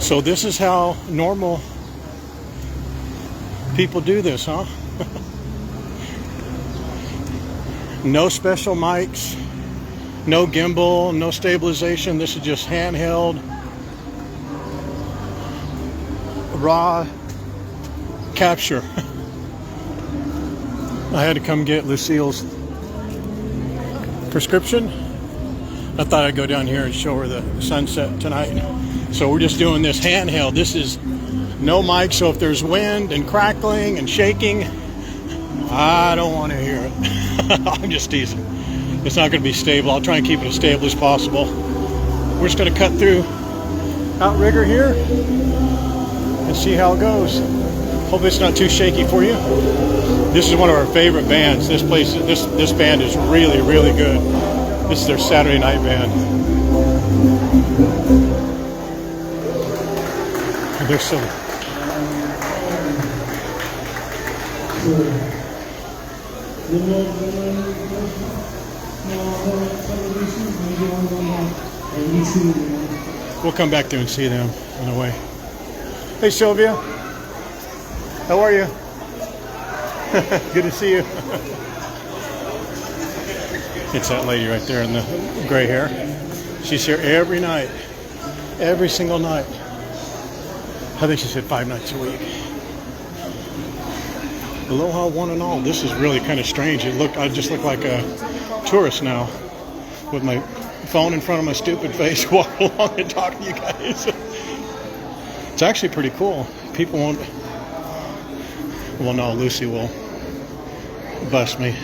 So this is how normal people do this, huh? No special mics, no gimbal, no stabilization. This is just handheld, raw capture. I had to come get Lucille's prescription. I thought I'd go down here and show her the sunset tonight. So we're just doing this handheld. This is no mic, so if there's wind and crackling and shaking, I don't want to hear it. I'm just teasing. It's not going to be stable. I'll try and keep it as stable as possible. We're just going to cut through outrigger here and see how it goes. Hope it's not too shaky for you. This is one of our favorite bands. This band is really, really good. This is their Saturday night band. They're silly. We'll come back there and see them on the way. Hey Sylvia, how are you? Good to see you. It's that lady right there in the gray hair. She's here every night, every single night. I think she said 5 nights a week. Aloha one and all. This is really kind of strange. I just look like a tourist now with my phone in front of my stupid face walking along and talking to you guys. It's actually pretty cool. People won't, well no, Lucy will bust me.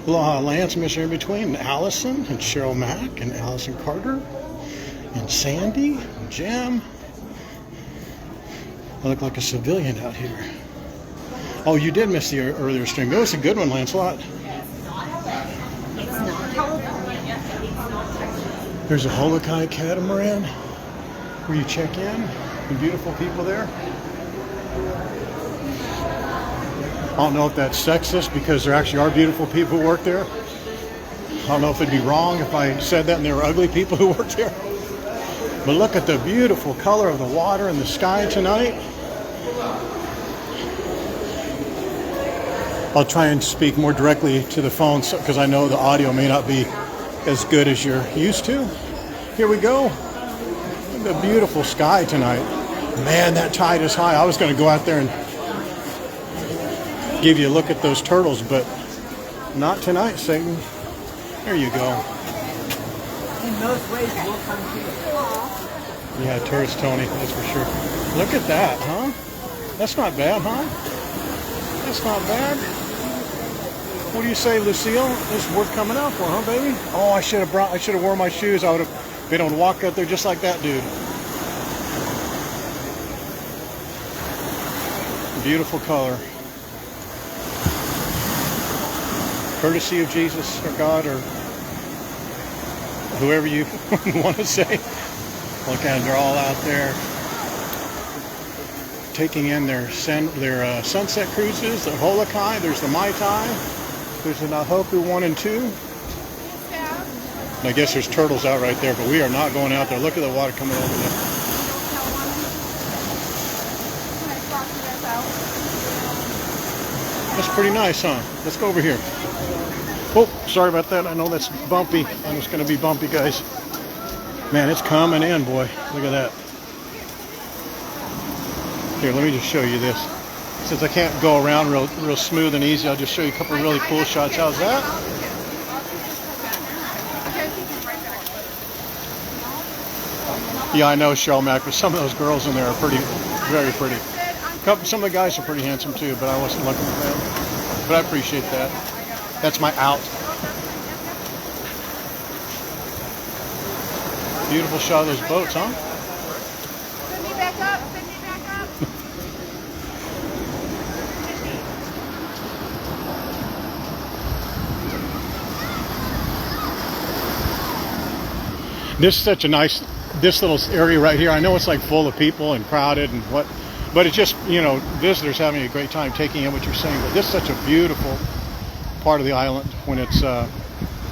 Aloha Lance, Mr. In Between, and Allison, and Cheryl Mack, and Allison Carter, and Sandy, and Jim. I look like a civilian out here. Oh, you did miss the earlier stream. It was a good one, Lancelot. There's a Holokai catamaran where you check in. The beautiful people there. I don't know if that's sexist because there actually are beautiful people who work there. I don't know if it'd be wrong if I said that and there were ugly people who work there. But look at the beautiful color of the water and the sky tonight. I'll try and speak more directly to the phone because I know the audio may not be as good as you're used to. Here we go. The beautiful sky tonight. Man, that tide is high. I was going to go out there and give you a look at those turtles, but not tonight, Satan. There you go. In most ways, we'll come to you. Yeah, tourist Tony, that's for sure. Look at that, huh? That's not bad, huh? That's not bad. What do you say, Lucille? This is worth coming out for, huh, baby? Oh, I should have worn my shoes. I would have been able to walk out there just like that dude. Beautiful color. Courtesy of Jesus or God or whoever you want to say. Look at them, they're all out there taking in their sunset cruises, the Holokai, there's the Mai Tai, there's the Nahoku 1 and 2. And I guess there's turtles out right there, but we are not going out there. Look at the water coming over there. That's pretty nice, huh? Let's go over here. Oh, sorry about that. I know that's bumpy. I know it's going to be bumpy, guys. Man, it's coming in, boy. Look at that. Here, let me just show you this. Since I can't go around real smooth and easy, I'll just show you a couple of really cool shots. How's that? Yeah, I know, Cheryl Mack, but some of those girls in there are very pretty. Some of the guys are pretty handsome too, but I wasn't looking at them. But I appreciate that. That's my out. Beautiful shot of those boats, huh? Send me back up. Send me back up. This is such a nice, this little area right here. I know it's like full of people and crowded and what, but it's just, you know, visitors having a great time taking in what you're saying. But this is such a beautiful part of the island when it's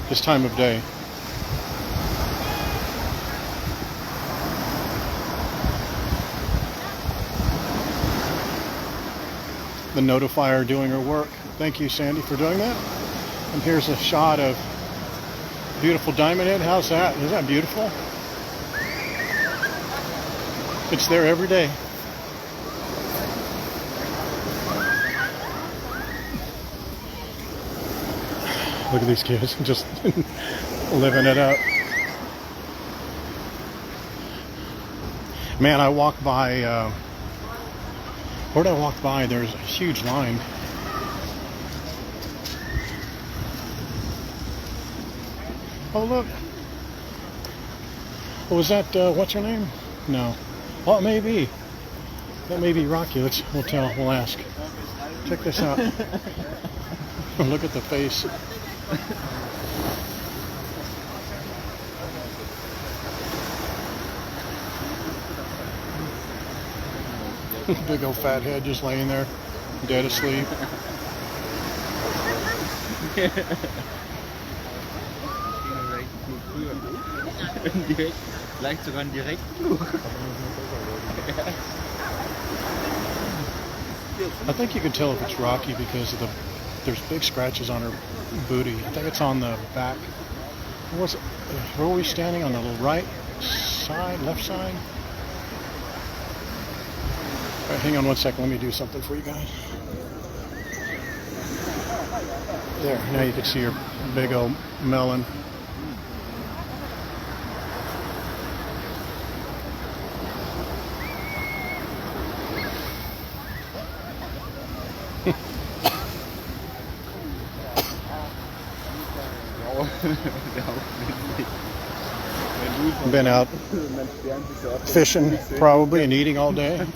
this time of day. the notifier doing her work. Thank you, Sandy, for doing that. And here's a shot of beautiful Diamond Head. How's that? Isn't that beautiful? It's there every day. Look at these kids just living it up. Man, I walked by, where did I walk by? There's a huge line. Oh, look. Oh, was that, what's her name? No. Oh, it may be. That may be Rocky. We'll ask. Check this out. Look at the face. Big old fat head just laying there, dead asleep. Vielleicht sogar einen direkten. I think you can tell if it's Rocky because of there's big scratches on her booty. I think it's on the back. Where were we standing? On the right side, left side? All right, hang on one second. Let me do something for you guys. There, now you can see her big old melon. Been out fishing probably and eating all day.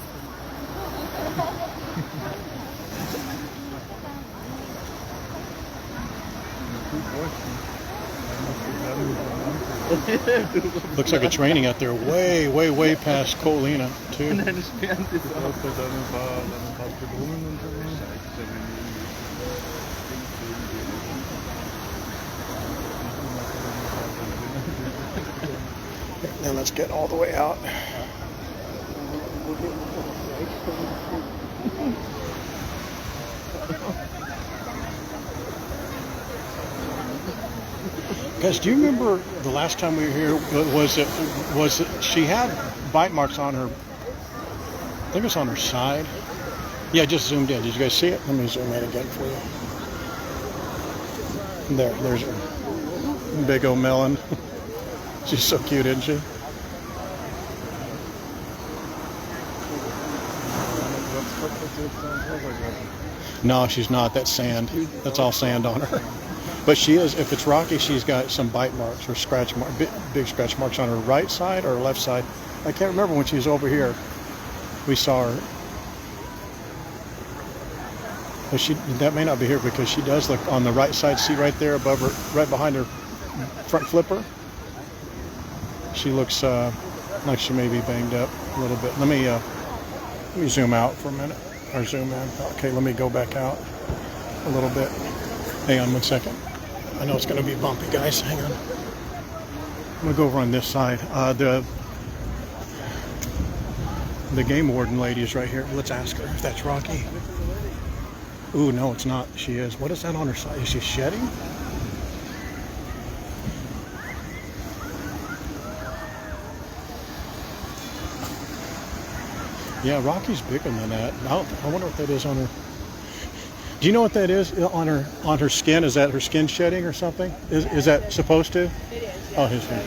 Looks like it's raining out there way past Colina too. Now let's get all the way out. Guys, do you remember the last time we were here? Was it she had bite marks on her? I think it was on her side. Yeah, just zoomed in. Did you guys see it? Let me zoom in again for you. There's her big old melon. She's so cute, isn't she? No, she's not. That's sand. That's all sand on her. But she is, if it's Rocky, she's got some bite marks or scratch marks, big scratch marks on her right side or left side. I can't remember when she was over here. We saw her. But that may not be here because she does look on the right side. See right there above her, right behind her front flipper. She looks like she may be banged up a little bit. Let me zoom out for a minute, or zoom in. Okay, let me go back out a little bit. Hang on one second. I know it's going to be bumpy, guys. Hang on. I'm going to go over on this side. The game warden lady is right here. Let's ask her if that's Rocky. Ooh, no, it's not. She is. What is that on her side? Is she shedding? Yeah, Rocky's bigger than that. I wonder what that is on her. Do you know what that is on her skin? Is that her skin shedding or something? Is that supposed to? It is. Yeah. Oh, his skin.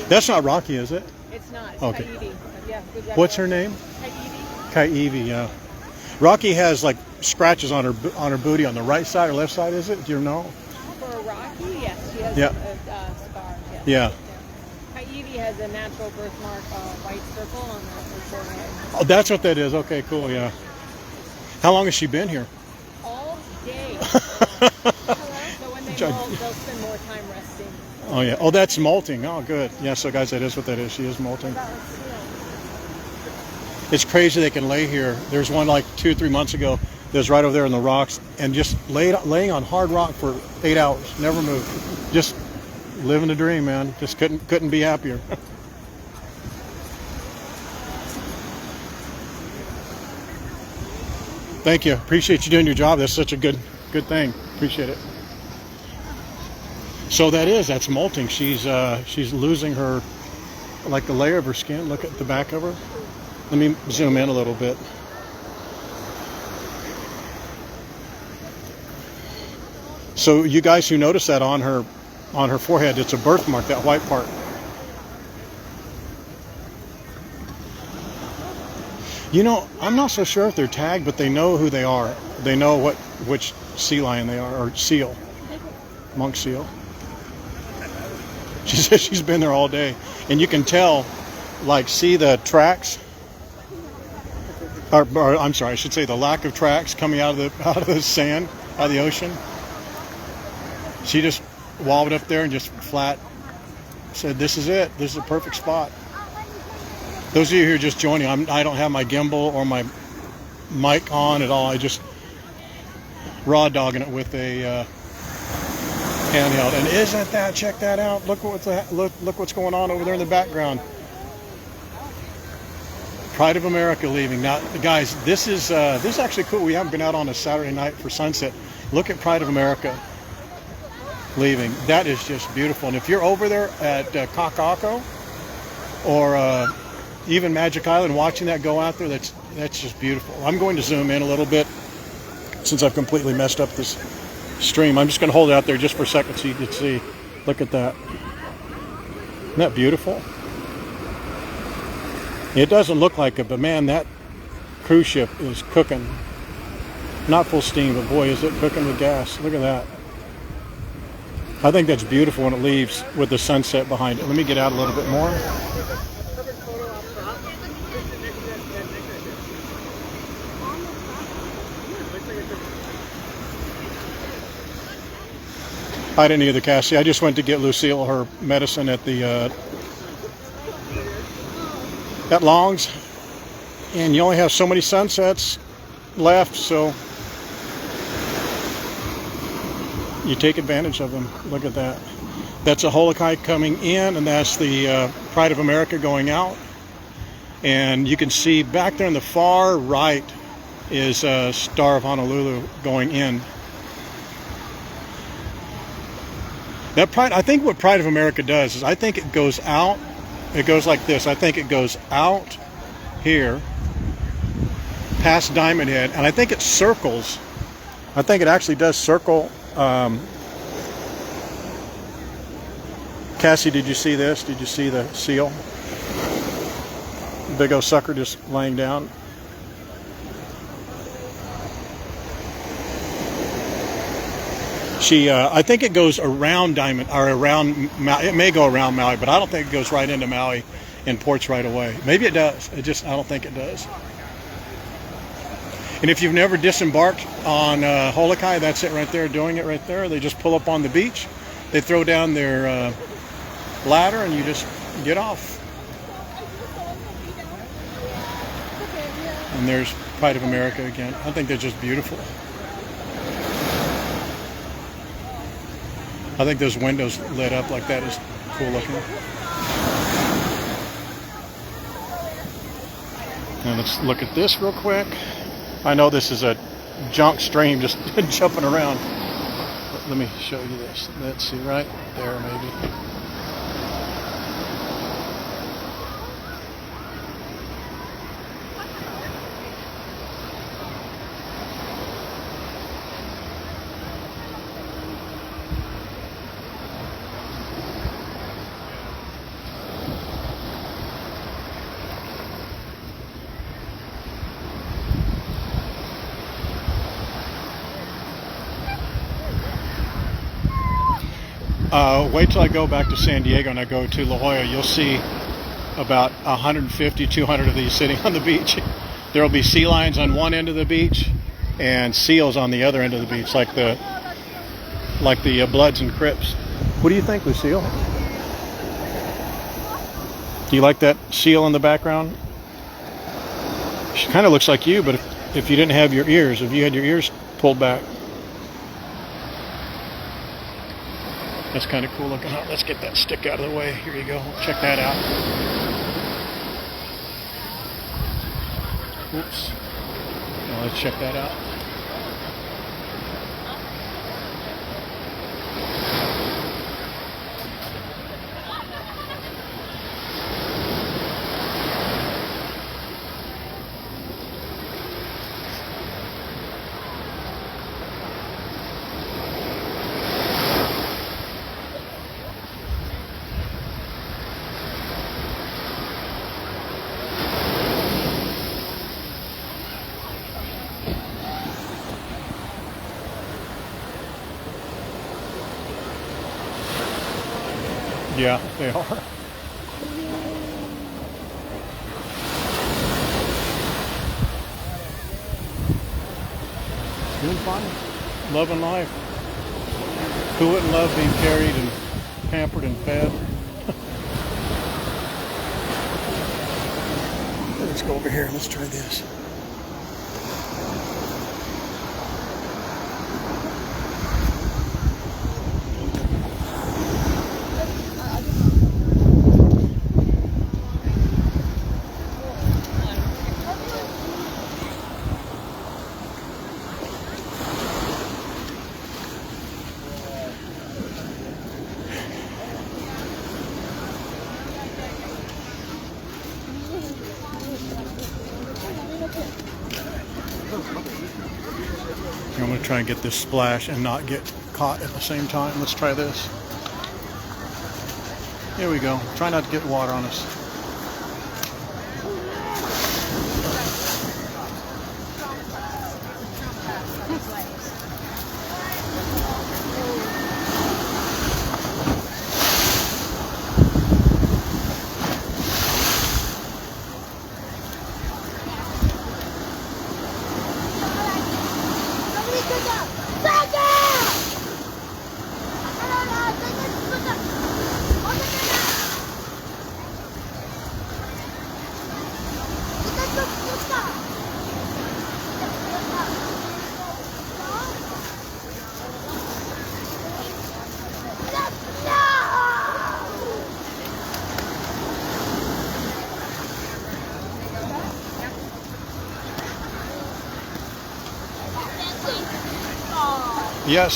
That's not Rocky, is it? It's not. It's okay. Kaidi. Yeah, good What's her name? Kaidi, yeah. Rocky has like scratches on her booty on the right side or left side, is it? Do you know? For Rocky, yes, she has yeah. a scar. Yes. Yeah. Kaidi has a natural birthmark, white circle on her forehead. Oh, that's what that is. Okay, cool, yeah. How long has she been here? All day. So when they molt, they'll spend more time resting. Oh, yeah. Oh, that's molting. Oh, good. Yeah, so guys, that is what that is. She is molting. It's crazy they can lay here. There's one like 2 or 3 months ago that was right over there in the rocks and just laying on hard rock for 8 hours. Never moved. Just living the dream, man. Just couldn't be happier. Thank you. Appreciate you doing your job. That's such a good thing. Appreciate it. So that's molting. She's losing her, like the layer of her skin. Look at the back of her. Let me zoom in a little bit. So you guys who notice that on her forehead, it's a birthmark, that white part. You know, I'm not so sure if they're tagged, but they know who they are. They know which sea lion they are, or seal, monk seal. She says she's been there all day, and you can tell, like, see the tracks, or I'm sorry, I should say the lack of tracks coming out of the sand, out of the ocean. She just wallowed up there and just flat said, "This is it. This is a perfect spot." Those of you who are just joining, I don't have my gimbal or my mic on at all. I just raw dogging it with a handheld. And isn't that? Check that out. Look what's going on over there in the background. Pride of America leaving. Now, guys, this is actually cool. We haven't been out on a Saturday night for sunset. Look at Pride of America leaving. That is just beautiful. And if you're over there at Kakako or even Magic Island watching that go out there, that's just beautiful. I'm going to zoom in a little bit since I've completely messed up this stream. I'm just going to hold it out there just for a second so you can see. Look at that. Isn't that beautiful? It doesn't look like it, but man, that cruise ship is cooking. Not full steam, but boy, is it cooking with gas. Look at that. I think that's beautiful when it leaves with the sunset behind it. Let me get out a little bit more. I didn't either, Cassie. I just went to get Lucille her medicine at the at Long's, and you only have so many sunsets left, so you take advantage of them. Look at that. That's a Holokai coming in, and that's the Pride of America going out. And you can see back there in the far right is Star of Honolulu going in. That Pride, I think what Pride of America does is I think it goes out. It goes like this. I think it goes out here, past Diamond Head, and I think it circles. I think it actually does circle. Cassie, did you see this? Did you see the seal? Big old sucker just laying down. I think it goes around Diamond, or around Maui. It may go around Maui, but I don't think it goes right into Maui and ports right away. Maybe it does. I don't think it does. And if you've never disembarked on Holokai, that's it right there, doing it right there. They just pull up on the beach. They throw down their ladder, and you just get off. And there's Pride of America again. I think they're just beautiful. I think those windows lit up like that is cool looking. And let's look at this real quick. I know this is a junk stream just jumping around. But let me show you this. Let's see, right there maybe. Wait till I go back to San Diego and I go to La Jolla. You'll see about 150, 200 of these sitting on the beach. There will be sea lions on one end of the beach and seals on the other end of the beach, like the Bloods and Crips. What do you think, Lucille? Do you like that seal in the background? She kind of looks like you, but if you didn't have your ears, if you had your ears pulled back. That's kind of cool looking. Let's get that stick out of the way. Here you go. Check that out. Oops. Well, let's check that out. Yeah, they are. Doing fine. Loving life. Who wouldn't love being carried and pampered and fed? Let's go over here and let's try this. I'm going to try and get this splash and not get caught at the same time. Let's try this. Here we go. Try not to get water on us. Yeah,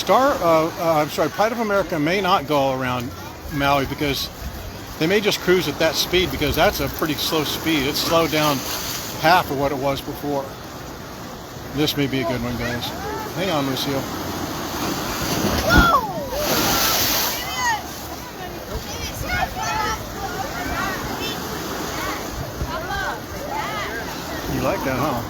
Pride of America may not go around Maui because they may just cruise at that speed because that's a pretty slow speed. It's slowed down half of what it was before. This may be a good one, guys. Hang on, Lucille. You like that, huh?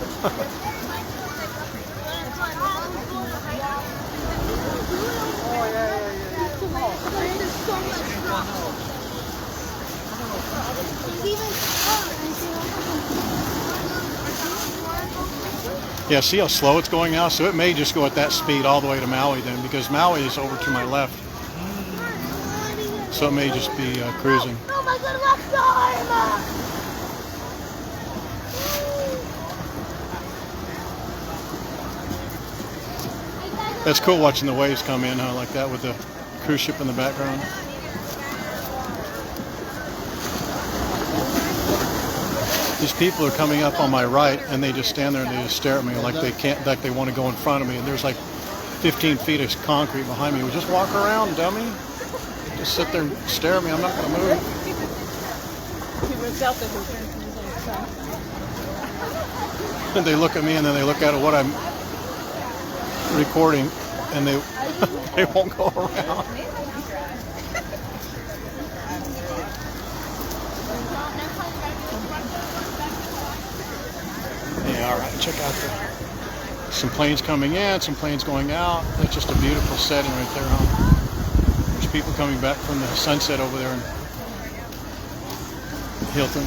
Yeah, see how slow it's going now? So it may just go at that speed all the way to Maui then, because Maui is over to my left. So it may just be cruising. Oh my God, left arm! That's cool watching the waves come in like that with the cruise ship in the background. These people are coming up on my right and they just stand there and they just stare at me like they want to go in front of me, and there's like 15 feet of concrete behind me. We just walk around, dummy. Just sit there and stare at me. I'm not going to move. And they look at me and then they look at what I'm recording and they won't go around. Yeah, all right, check out some planes coming in, some planes going out. That's just a beautiful setting right there, huh? There's people coming back from the sunset over there in Hilton.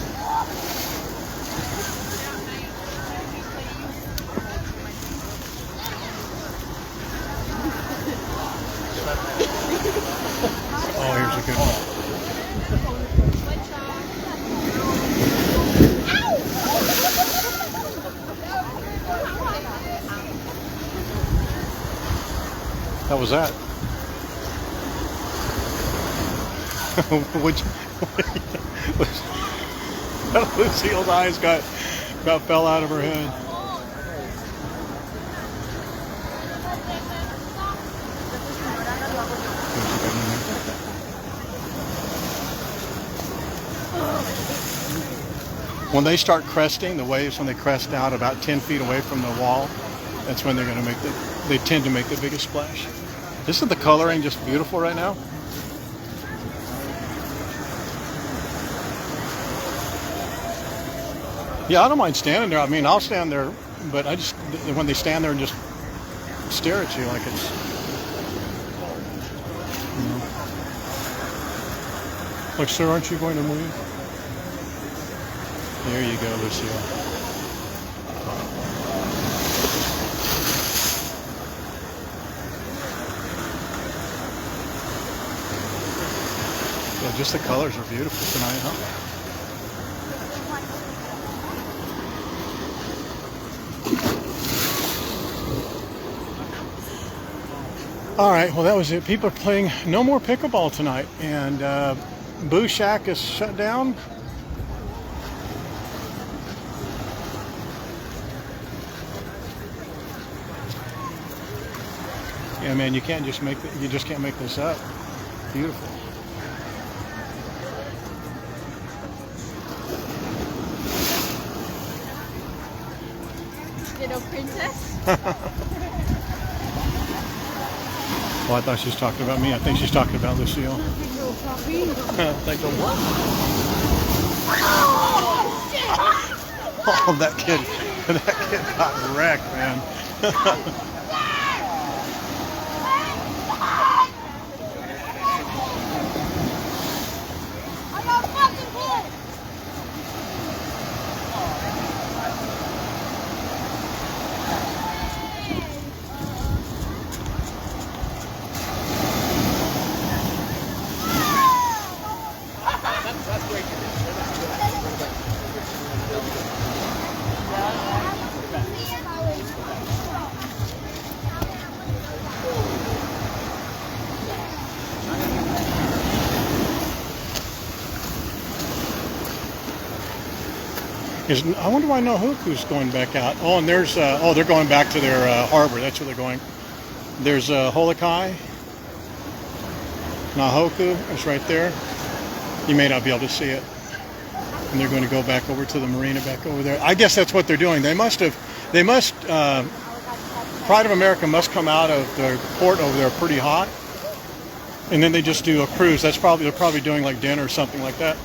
Oh, here's a good one. How was that? Lucille's eyes got fell out of her head. When they start cresting, the waves, when they crest out about 10 feet away from the wall, that's when they're going to make they tend to make the biggest splash. Isn't the coloring just beautiful right now? Yeah, I don't mind standing there. I mean, I'll stand there, but I just, when they stand there and just stare at you like it's, you know. Like, sir, aren't you going to move? There you go, Lucille. Yeah, just the colors are beautiful tonight, huh? All right, well, that was it. People are playing no more pickleball tonight, and Boo Shack is shut down. Yeah, man, you can't just make you just can't make this up. Beautiful. Little princess. Well, I thought she was talking about me. I think she's talking about Lucille. Think of what? Oh, that kid got wrecked, man. I wonder why Nahoku's going back out. Oh, and there's, they're going back to their harbor. That's where they're going. There's Holokai. Nahoku is right there. You may not be able to see it. And they're going to go back over to the marina back over there. I guess that's what they're doing. Pride of America must come out of the port over there pretty hot. And then they just do a cruise. They're probably doing like dinner or something like that.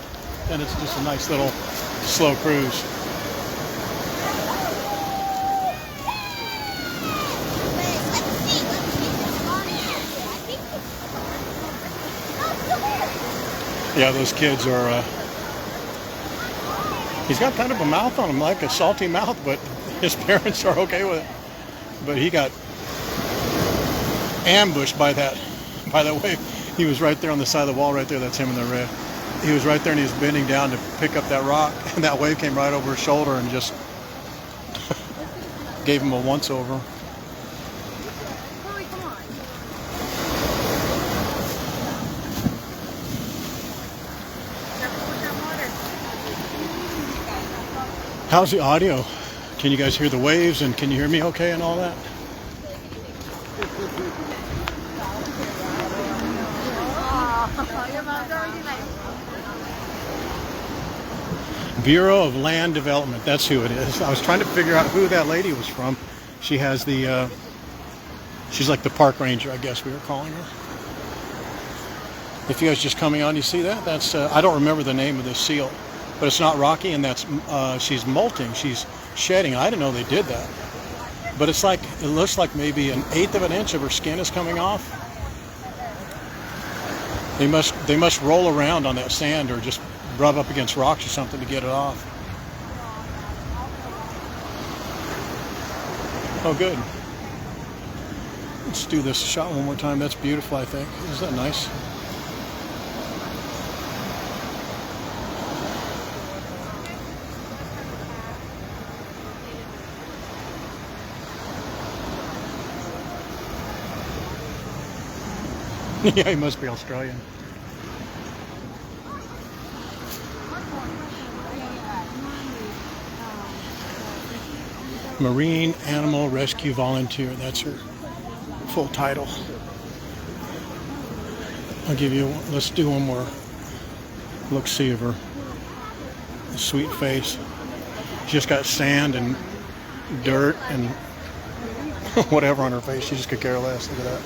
And it's just a nice little slow cruise. Yeah, those kids are, he's got kind of a mouth on him, like a salty mouth, but his parents are okay with it. But he got ambushed by that wave. He was right there on the side of the wall right there. That's him in the red. He was right there and he was bending down to pick up that rock, and that wave came right over his shoulder and just gave him a once-over. How's the audio? Can you guys hear the waves, and can you hear me okay and all that? Bureau of Land Development, that's who it is. I was trying to figure out who that lady was from. She has the, she's like the park ranger, I guess we were calling her. If you guys just coming on, you see that? That's, I don't remember the name of this seal, but it's not Rocky, and that's, she's molting, she's shedding. I didn't know they did that. But it's like, it looks like maybe 1/8 of an inch of her skin is coming off. They must roll around on that sand or just rub up against rocks or something to get it off. Oh, good. Let's do this shot one more time. That's beautiful, I think. Isn't that nice? Yeah, he must be Australian. Marine Animal Rescue Volunteer. That's her full title. I'll give you, let's do one more look-see of her sweet face. She just got sand and dirt and whatever on her face. She just could care less. Look at that.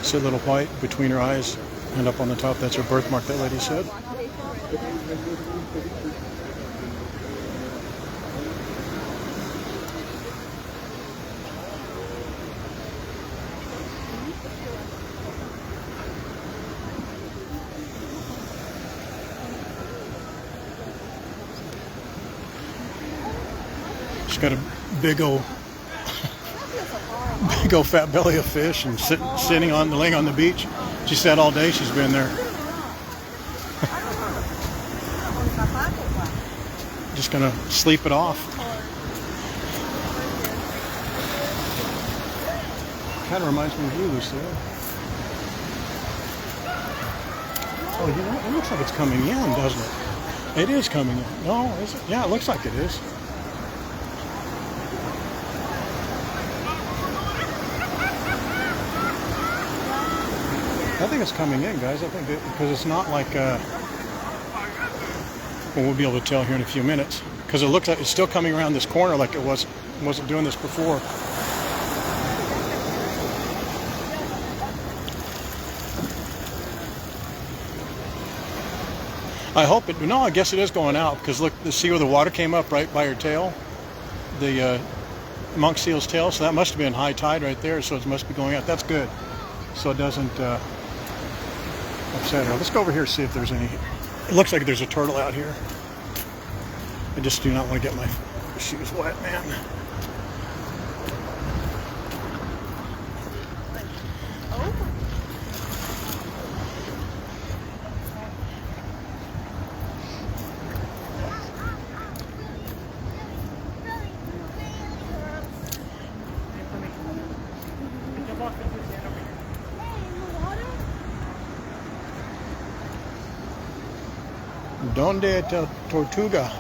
See a little white between her eyes and up on the top. That's her birthmark, that lady said. She's got a big old fat belly of fish and laying on the beach. She said all day she's been there. Just gonna sleep it off. Kind of reminds me of you, Lucille. Oh, you know, it looks like it's coming in, doesn't it? It is coming in. No, is it? Yeah, it looks like it is. I think it's coming in, guys. I think because it's not like well, we'll be able to tell here in a few minutes because it looks like it's still coming around this corner like it wasn't doing this before. I hope it. No, I guess it is going out because look, see where the water came up right by her tail, the monk seal's tail. So that must have been high tide right there. So it must be going out. That's good. So it doesn't upset her. Let's go over here and see if there's any. It looks like there's a turtle out here. I just do not want to get my shoes wet, man. Donde está Tortuga?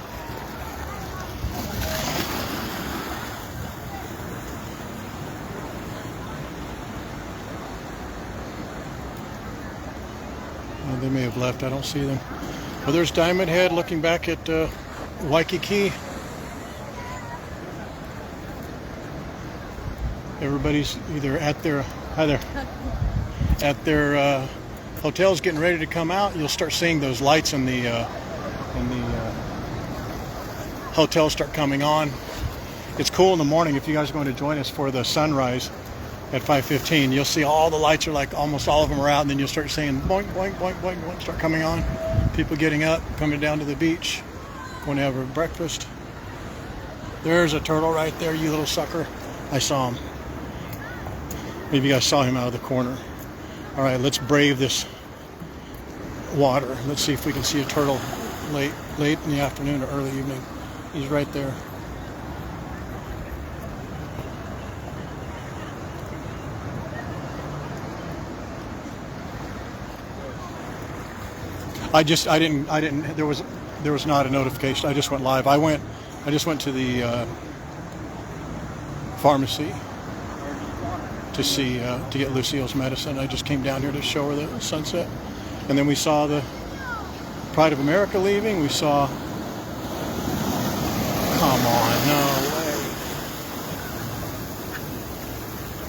They may have left. I don't see them. Well, there's Diamond Head looking back at Waikiki. Everybody's either at their hotels getting ready to come out. You'll start seeing those lights in the hotels start coming on. It's cool in the morning. If you guys are going to join us for the sunrise at 5:15, you'll see all the lights are like almost all of them are out, and then you'll start seeing boink, boink, boink, boink, boink, start coming on. People getting up, coming down to the beach, going to have a breakfast. There's a turtle right there, you little sucker. I saw him. Maybe you guys saw him out of the corner. All right, let's brave this water. Let's see if we can see a turtle late in the afternoon or early evening. He's right there. I didn't. There was not a notification. I just went live. I just went to the pharmacy to get Lucille's medicine. I just came down here to show her the sunset, and then we saw the Pride of America leaving. We saw. Come on, no way.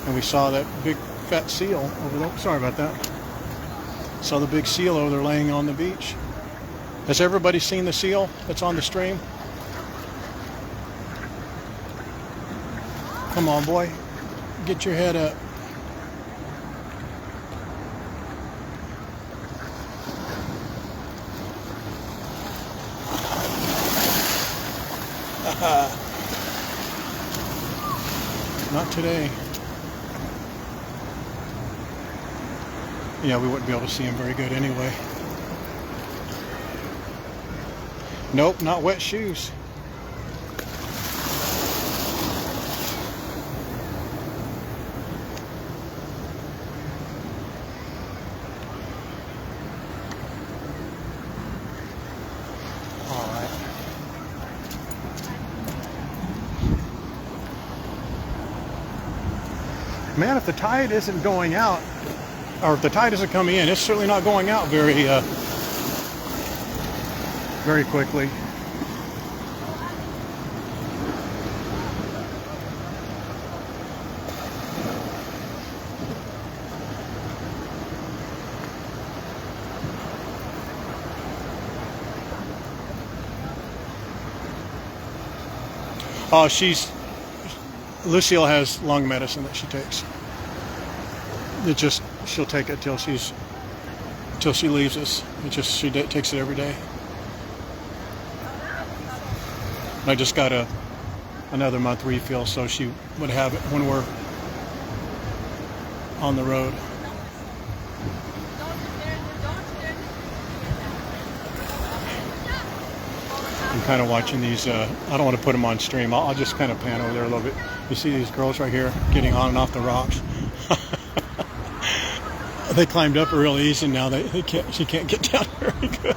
And we saw that big fat seal over there. Sorry about that. Saw the big seal over there laying on the beach. Has everybody seen the seal that's on the stream? Come on, boy. Get your head up. Not today. Yeah, we wouldn't be able to see him very good anyway. Nope, not wet shoes. Man, if the tide isn't going out, or if the tide isn't coming in, it's certainly not going out very quickly. Oh, Lucille has lung medicine that she takes. She'll take it till she leaves us. She takes it every day. I just got another month refill, so she would have it when we're on the road. I'm kind of watching these. I don't want to put them on stream. I'll just kind of pan over there a little bit. You see these girls right here getting on and off the rocks. They climbed up real easy, and now she can't get down very good.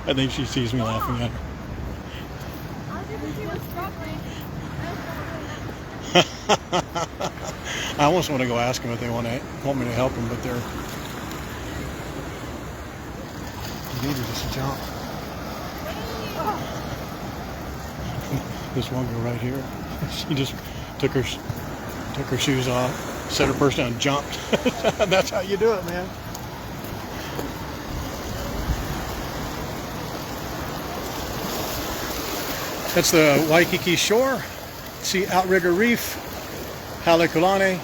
I think she sees me laughing at her. I almost want to go ask them if they want me to help them, but they're need to just jump. This one girl right here, she just took her shoes off, set her purse down, and jumped. That's how you do it, man. That's the Waikiki shore. See Outrigger Reef, Halekulane,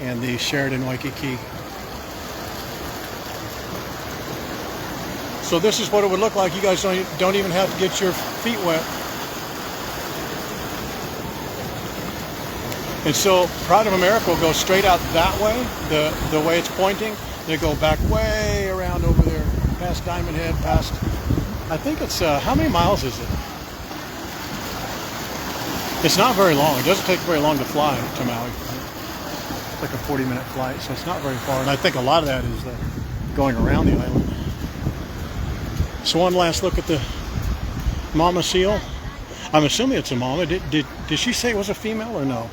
and the Sheridan Waikiki. So this is what it would look like. You guys don't even have to get your feet wet. And so Pride of America will go straight out that way, the way it's pointing. They go back way around over there, past Diamond Head, past, I think it's, how many miles is it? It's not very long. It doesn't take very long to fly to Maui. It's like a 40-minute flight, so it's not very far. And I think a lot of that is going around the island. So one last look at the mama seal. I'm assuming it's a mama. Did she say it was a female or no?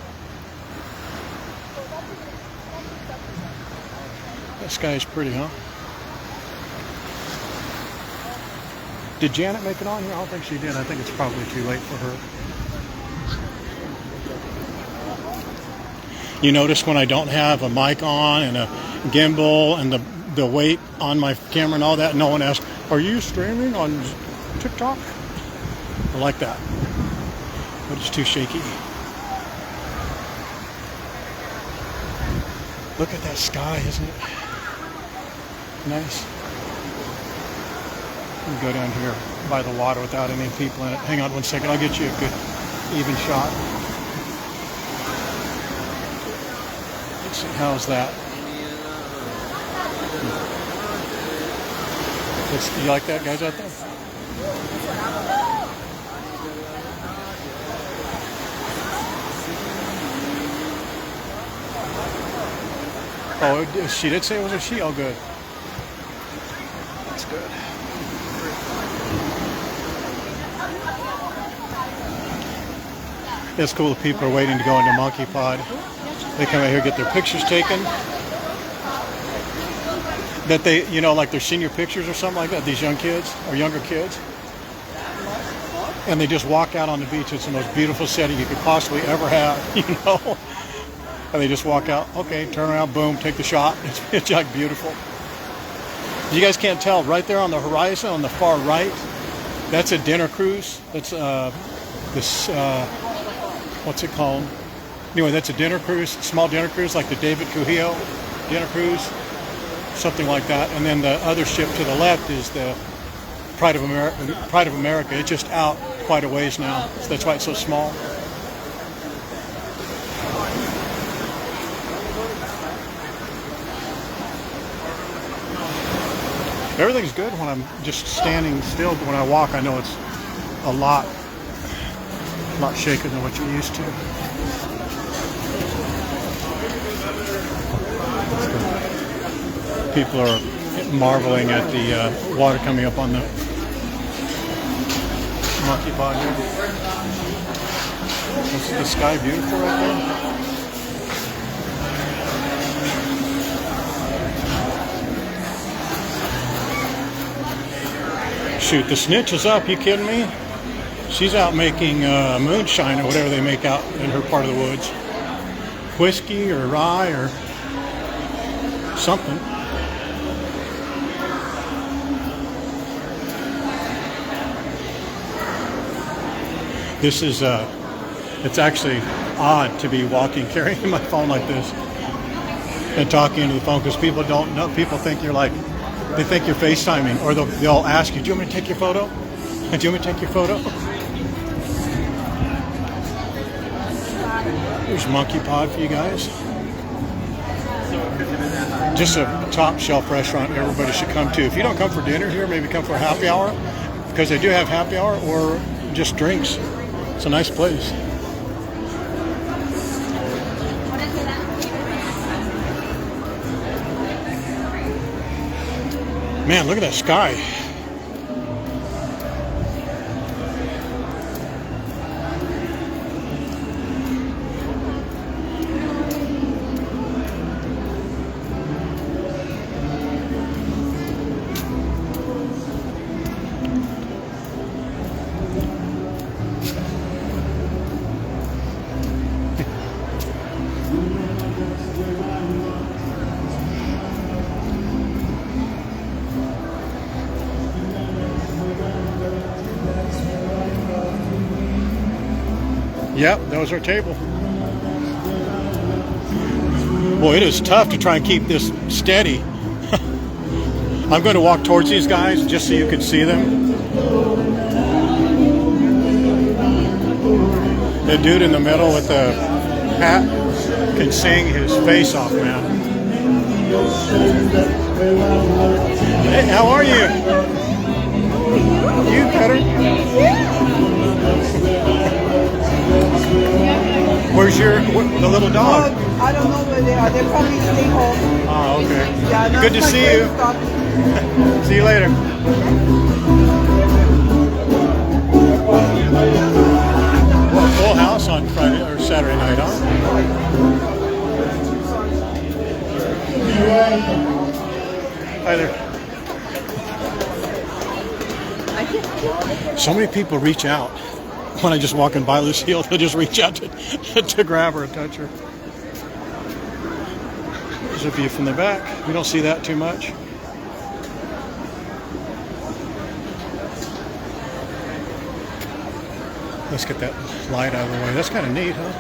That sky is pretty, huh? Did Janet make it on here? I don't think she did. I think it's probably too late for her. You notice when I don't have a mic on and a gimbal and the weight on my camera and all that, no one asks, are you streaming on TikTok? I like that. But it's too shaky. Look at that sky, isn't it? Nice. Let me go down here by the water without any people in it. Hang on one second, I'll get you a good even shot. Let's see, how's that? You like that, guys, out there? Oh, she did say it was a she? Oh, good. That's good. It's cool that people are waiting to go into Monkey Pod. They come out here, get their pictures taken. That they, you know, like their senior pictures or something like that, these young kids or younger kids. And they just walk out on the beach. It's the most beautiful setting you could possibly ever have, you know. And they just walk out, okay, turn around, boom, take the shot. It's like beautiful. You guys can't tell, right there on the horizon, on the far right, that's a dinner cruise. That's what's it called? Anyway, that's a dinner cruise, small dinner cruise, like the David Kuhio dinner cruise, something like that. And then the other ship to the left is the Pride of America. It's just out quite a ways now. So that's why it's so small. Everything's good when I'm just standing still. When I walk, I know it's a lot shaker than what you're used to. People are marveling at the water coming up on the Monkey Pod here. Isn't the sky beautiful right there? shoot, the snitch is up. You kidding me? She's out making moonshine or whatever they make out in her part of the woods. Whiskey or rye or something. This is, it's actually odd to be walking, carrying my phone like this and talking into the phone because people don't know. People think you're like, they think you're FaceTiming, or they'll ask you, do you want me to take your photo? Do you want me to take your photo? There's Monkey Pod for you guys. Just a top shelf restaurant everybody should come to. If you don't come for dinner here, maybe come for a happy hour, because they do have happy hour, or just drinks. It's a nice place. Man, look at that sky. Yep, that was our table. Boy, it is tough to try and keep this steady. I'm going to walk towards these guys just so you can see them. The dude in the middle with the hat can sing his face off, man. Hey, how are you? You better? Where's the little dog? I don't know where they are. They're probably staying home. Oh, okay. Yeah, Good to see you. See you later. Well, full house on Friday or Saturday night, huh? Hi there. So many people reach out. When I just walking by Lucille, they'll just reach out to grab her and touch her. There's a view from the back. We don't see that too much. Let's get that light out of the way. That's kind of neat, huh?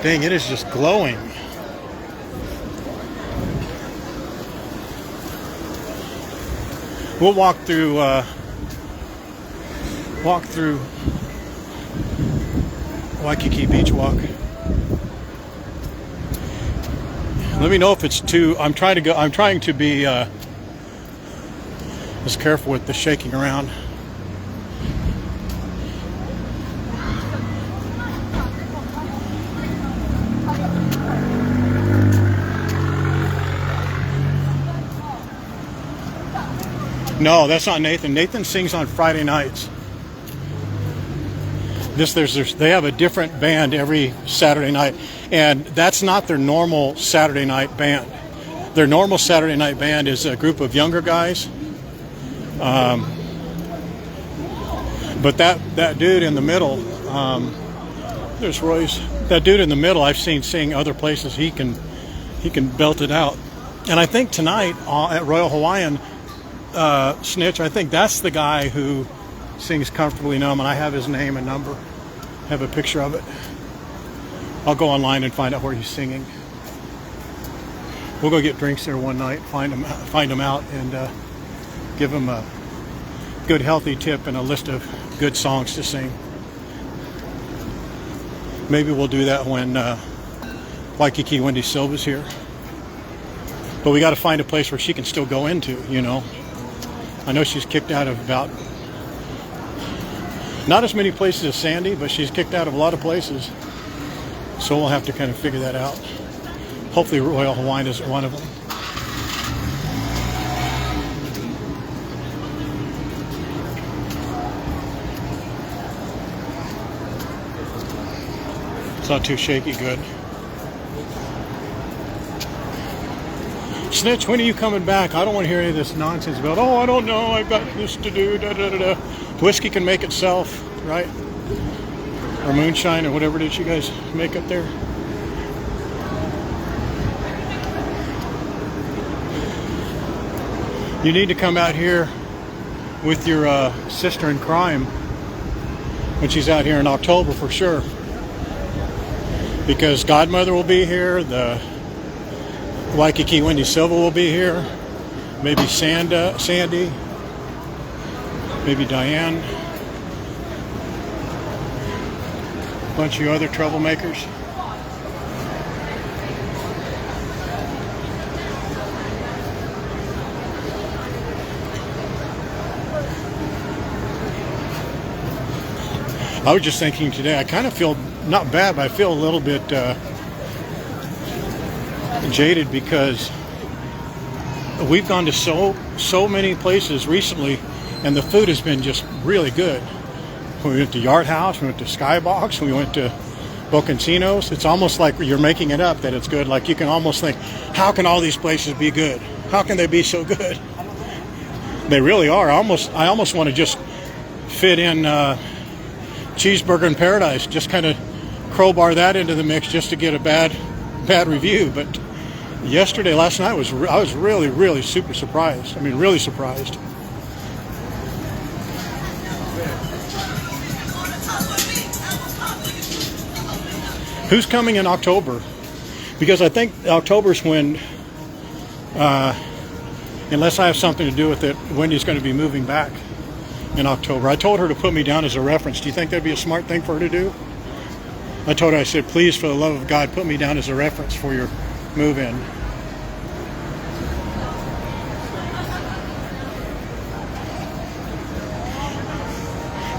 Dang, it is just glowing. We'll walk through Waikiki Beach walk. Let me know if it's too. I'm trying to be just careful with the shaking around. No, that's not Nathan. Nathan sings on Friday nights. They have a different band every Saturday night, and that's not their normal Saturday night band. Their normal Saturday night band is a group of younger guys. But that dude in the middle, there's Royce. That dude in the middle, I've seen sing other places. He can belt it out. And I think tonight at Royal Hawaiian Snitch, I think that's the guy who sings Comfortably Numb, and I have his name and number. I have a picture of it. I'll go online and find out where he's singing. We'll go get drinks there one night, find him out, and give him a good healthy tip and a list of good songs to sing. Maybe we'll do that when Waikiki Wendy Silva's here. But we got to find a place where she can still go into, you know. I know she's kicked out of about, not as many places as Sandy, but she's kicked out of a lot of places. So we'll have to kind of figure that out. Hopefully Royal Hawaiian isn't one of them. It's not too shaky good. Snitch, when are you coming back? I don't want to hear any of this nonsense about, oh, I don't know, I've got this to do, da da da da. Whiskey can make itself, right? Or moonshine, or whatever it is you guys make up there. You need to come out here with your sister in crime when she's out here in October for sure. Because Godmother will be here, the Waikiki Wendy Silva will be here, maybe Sandy, maybe Diane, a bunch of other troublemakers. I was just thinking today, I kind of feel not bad, but I feel a little bit jaded because we've gone to so many places recently, and the food has been just really good. We went to Yard House, we went to Skybox, we went to Bocantino's. It's almost like you're making it up that it's good. Like you can almost think, how can all these places be good? How can they be so good? They really are. I almost want to just fit in Cheeseburger in Paradise, just kind of crowbar that into the mix just to get a bad review. But last night I was really super surprised. I mean, really surprised. Who's coming in October? Because I think October's when, unless I have something to do with it, Wendy's going to be moving back in October. I told her to put me down as a reference. Do you think that'd be a smart thing for her to do? I told her, I said, please, for the love of God, put me down as a reference for your move-in.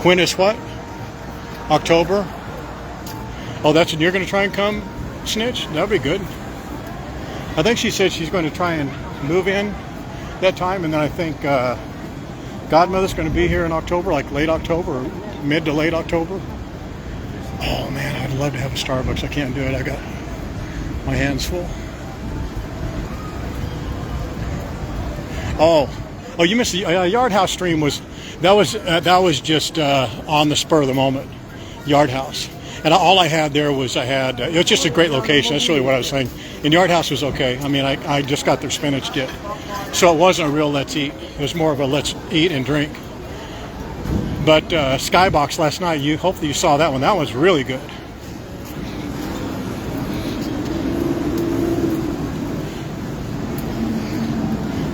When is what? October? Oh, that's when you're going to try and come, Snitch? That'd be good. I think she said she's going to try and move in that time, and then I think Godmother's going to be here in October, like late October, or mid to late October. Oh man, I'd love to have a Starbucks. I can't do it. I got my hands full. Oh, you missed the Yard House stream. That was just on the spur of the moment. Yard House, and all I had there was it was just a great location. That's really what I was saying. And Yard House was okay. I mean, I just got their spinach dip. So it wasn't a real let's eat. It was more of a let's eat and drink. But Skybox last night, hopefully you saw that one. That was really good.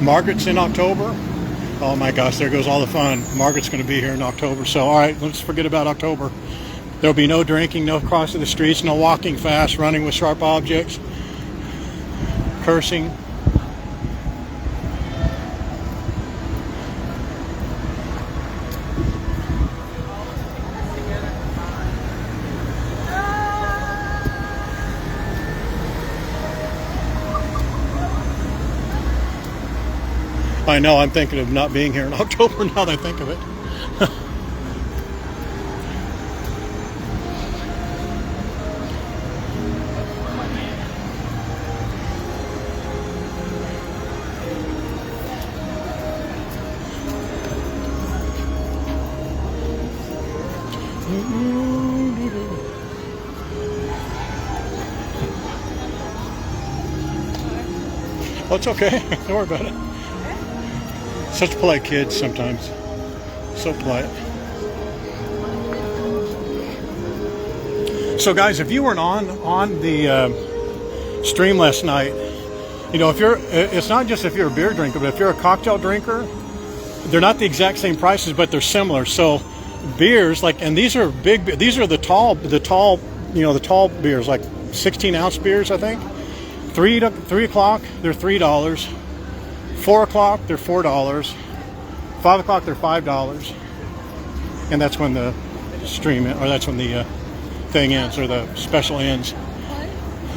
Margaret's in October. Oh my gosh, there goes all the fun. Margaret's going to be here in October. So all right, let's forget about October. There'll be no drinking, no crossing the streets, no walking fast, running with sharp objects, cursing. I know, I'm thinking of not being here in October now that I think of it. Oh, it's okay. Don't worry about it. Such polite kids sometimes. So polite. So guys, if you weren't on the stream last night, you know, it's not just if you're a beer drinker, but if you're a cocktail drinker, they're not the exact same prices, but they're similar. So beers, and these are the tall beers, like 16-ounce beers, I think. 3 o'clock, they're $3. 4 o'clock, they're $4. 5 o'clock, they're $5. And that's when the stream, or that's when the thing ends, or the special ends.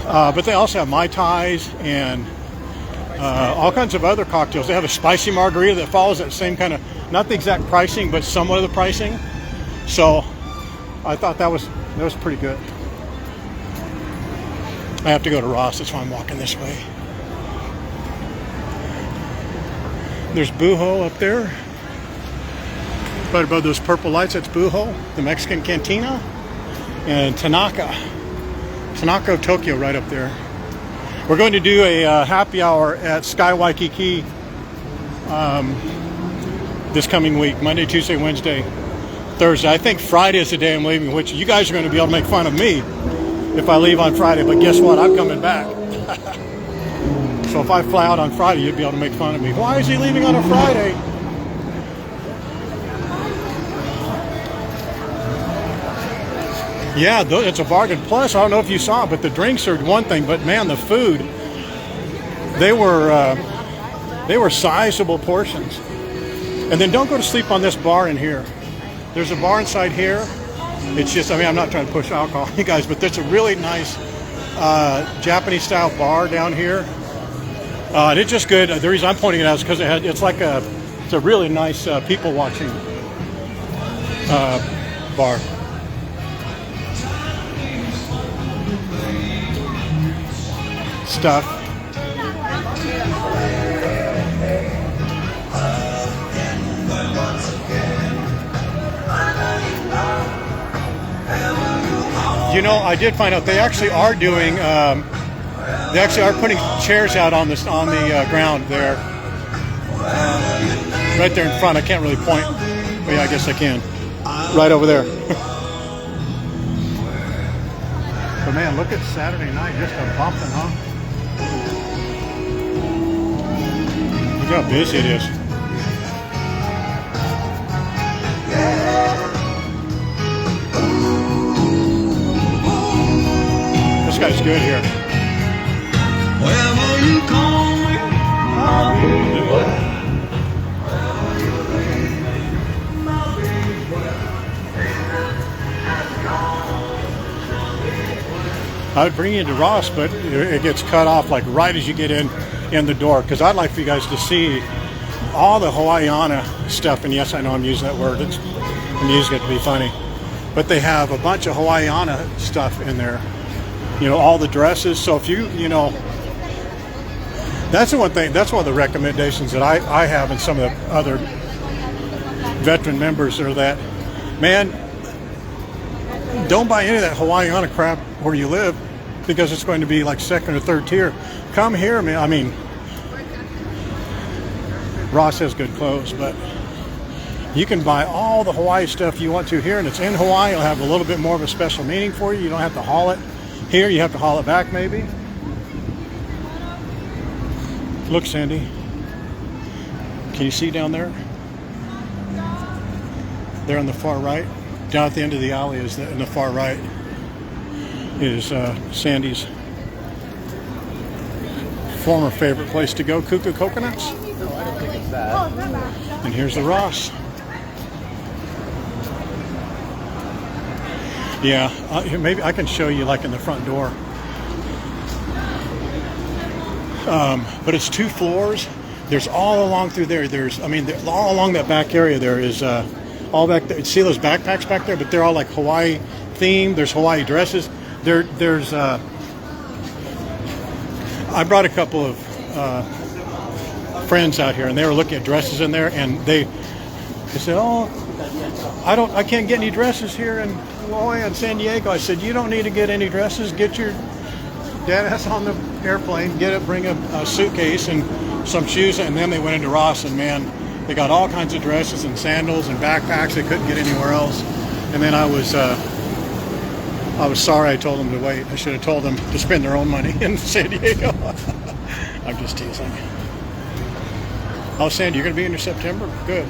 But they also have Mai Tais and all kinds of other cocktails. They have a spicy margarita that follows that same kind of, not the exact pricing, but somewhat of the pricing. So I thought that was pretty good. I have to go to Ross, that's why I'm walking this way. There's Buho up there. Right above those purple lights, that's Buho, the Mexican cantina. And Tanaka of Tokyo right up there. We're going to do a happy hour at Sky Waikiki this coming week, Monday, Tuesday, Wednesday, Thursday. I think Friday is the day I'm leaving, which you guys are going to be able to make fun of me if I leave on Friday, but guess what? I'm coming back. So if I fly out on Friday, you'd be able to make fun of me. Why is he leaving on a Friday? Yeah, it's a bargain. Plus, I don't know if you saw it, but the drinks are one thing, but man, the food, they were sizable portions. And then don't go to sleep on this bar in here. There's a bar inside here. It's just, I mean, I'm not trying to push alcohol, you guys, but there's a really nice Japanese-style bar down here. And it's just good. The reason I'm pointing it out is because it's a really nice people-watching bar. Stuff. You know, I did find out they actually are doing. They actually are putting chairs out on the ground there, right there in front. I can't really point, but yeah, I guess I can. Right over there. But man, look at Saturday night, just a bumping, huh? Look how busy it is. This guy's good here. Wherever you call me, I'll be there. I would bring you to Ross, but it gets cut off like right as you get in the door, because I'd like for you guys to see all the Hawaiiana stuff. And yes, I know I'm using that word. I'm using it to be funny. But they have a bunch of Hawaiiana stuff in there. You know, all the dresses. So if you know, that's the one thing, that's one of the recommendations that I have, and some of the other veteran members are that, man, don't buy any of that Hawaiiana crap where you live, because it's going to be like second or third tier. Come here, man. I mean, Ross has good clothes, but you can buy all the Hawaii stuff you want to here, and it's in Hawaii. It'll have a little bit more of a special meaning for you. You don't have to haul it here. You have to haul it back, maybe. Look, Sandy. Can you see down there? There on the far right. Down at the end of the alley is in the far right is Sandy's former favorite place to go, Cuckoo Coconuts. No, I don't think it's that. And here's the Ross. Yeah, maybe I can show you like in the front door. But it's 2 floors. There's all along through there. All along that back area there is all back there. See those backpacks back there? But they're all like Hawaii themed. There's Hawaii dresses. There's I brought a couple of friends out here, and they were looking at dresses in there, and they said, "Oh, I can't get any dresses here in La Jolla and San Diego." I said, "You don't need to get any dresses. Get your dad ass on the airplane. Bring a suitcase and some shoes." And then they went into Ross, and man, they got all kinds of dresses and sandals and backpacks they couldn't get anywhere else. And then I was sorry I told them to wait. I should have told them to spend their own money in San Diego. I'm just teasing. Oh, Sandy, you're going to be in September? Good.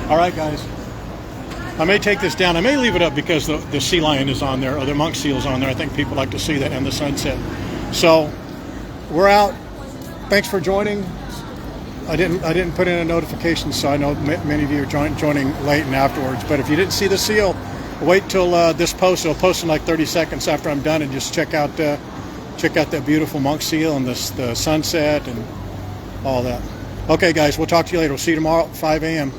All right, guys. I may take this down. I may leave it up because the sea lion is on there, or the monk seal is on there. I think people like to see that, and the sunset. So we're out. Thanks for joining. I didn't put in a notification, so I know many of you are joining late and afterwards. But if you didn't see the seal, wait till this post. It'll post in like 30 seconds after I'm done, and just check out that beautiful monk seal and the sunset and all that. Okay, guys, we'll talk to you later. We'll see you tomorrow at 5 a.m.